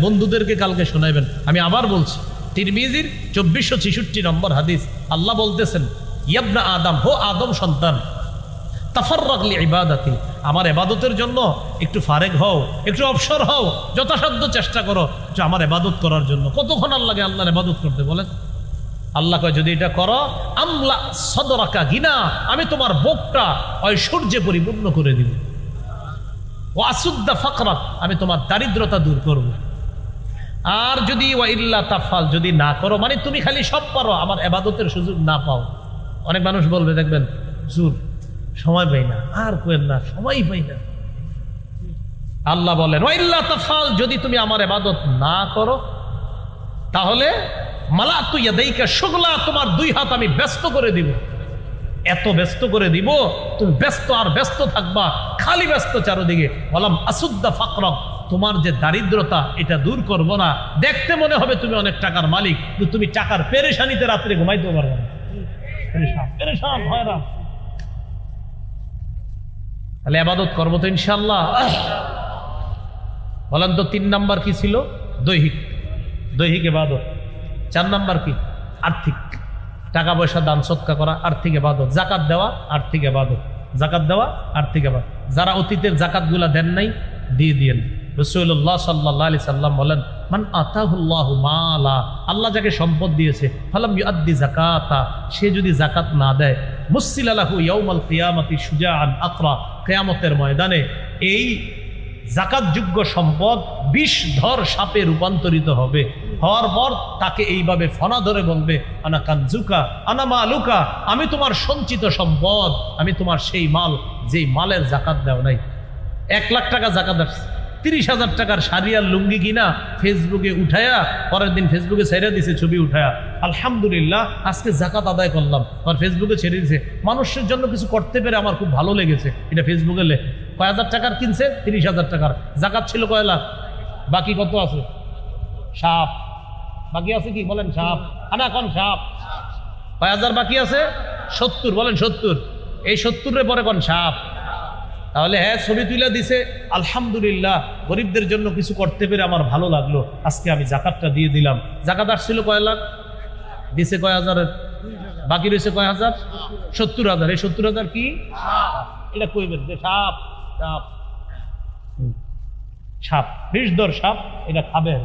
বন্ধুদেরকে কালকে শোনাইবেন। আমি আবার বলছি, তিরমিজির 2466 নম্বর হাদিস, আল্লাহ বলতেছেন, ইয়াবনা আদম, হো আদম সন্তান, তাফাররাগ লিইবাদাতি, আমার ইবাদতের জন্য একটু ফারেক হও, একটু অবসর হও, যথাসাধ্য চেষ্টা করো যে আমার ইবাদত করার জন্য। কতক্ষণ লাগে আল্লাহর ইবাদত করতে বলেন? আল্লাহ কয়, যদি এটা করো, আমলা সদরাকা গিনা, আমি তোমার বুকটা ঐশ্বর্যে পরিপূর্ণ করে দিব। ওয়া আসুদ্দা ফাকরাক, আমি তোমার দারিদ্রতা দূর করব। আর যদি ওয়া ইল্লা তাফাল, যদি না করো, মানে তুমি খালি সব পারো, আমার ইবাদতের সুযোগ না পাও। অনেক মানুষ বলবে, দেখবেন হুজুর সময় পাই না, আর কোয়েন না, সময় পাই না। আল্লাহ বলেন, ওয়া ইল্লা তাফাল, যদি তুমি আমার ইবাদত না করো, তাহলে মালাতু ইয়াদাইকা শুগলা, তোমার দুই হাত আমি ব্যস্ত করে দিব। এত ব্যস্ত করে দিব, তুমি ব্যস্ত আর ব্যস্ত থাকবা, খালি ব্যস্ত চারদিকে। বললাম আসুদ্দা ফাকরাক, তোমার যে দারিদ্রতা এটা দূর করব না। দেখতে মনে হবে তুমি অনেক টাকার মালিক, কিন্তু তুমি টাকার পেরেশানিতে রাত্রে ঘুমাইতে পারবে না, পেরেশান হয় না। তাহলে ইবাদত করবো তো ইনশাআল্লাহ। বলেন তো 3 নাম্বার কি ছিল? দৈহিক ইবাদত। 4 নাম্বার কি? আর্থিক, টাকা পয়সা দান সৎকা করা, আর্থিক ইবাদত। জাকাত দেওয়া, আর্থিক ইবাদত। জাকাত দেওয়া, আর্থিক ইবাদত। যারা অতীতের জাকাতগুলা দেন নাই, দিয়ে দিয়েন। রাসূলুল্লাহ সাল্লাল্লাহু আলাইহি সাল্লাম বলেন, মান আতাহুল্লাহু মালা, আল্লাহ যাকে সম্পদ দিয়েছে, ফালাম ইউআদ্দি যাকাতা, সে যদি জাকাত না দেয়, মুসিলা লাহু ইয়াউমাল কিয়ামাতি শুজাআন আকরা, কিয়ামতের ময়দানে এই জাকাতযোগ্য সম্পদ বিষধর সাপে রূপান্তরিত হবে। হওয়ার পর তাকে এইভাবে ফনা ধরে বলবে, আনা কানজুকা আনা মালুকা, আমি তোমার সঞ্চিত সম্পদ, আমি তোমার সেই মাল, যেই মালের জাকাত দেও নাই। 1 লাখ টাকা জাকাত আসছে, 30,000 টাকার শাড়ি আর লুঙ্গি কিনা ফেসবুকে উঠায়া, পরের দিন ফেসবুকে ছেড়ে দিছে ছবি উঠায়া, আলহামদুলিল্লাহ আজকে জাকাত আদায় করলাম, আর ফেসবুকে ছেড়ে দিছে। মানুষের জন্য কিছু করতে পেরে আমার খুব ভালো লেগেছে, এটা ফেসবুকে লেখে। কয় হাজার টাকার কিনছে? 30,000 টাকার। জাকাত ছিল কয় লাখ? বাকি কত আছে? সাপ বাকি আছে কি বলেন? সাপ আনা কোন সাপ? কয় হাজার বাকি আছে? 70। বলেন 70। এই 70-এর পরে কোন সাপ? তাহলে হ্যাঁ, ছবি তুলে দিছে, আলহামদুলিল্লাহ গরিবদের জন্য কিছু করতে পেরে আমার ভালো লাগলো, আজকে আমি জাকাতটা দিয়ে দিলাম। জাকাত আসছিল কয় লাখ, দিছে কয় হাজারের, বাকি রয়েছে কয় হাজার? 70,000। এই 70,000 কি? এটা কইবেন যে সাপ, সাপ, সাপ, বিষধর সাপ, এটা খাবে।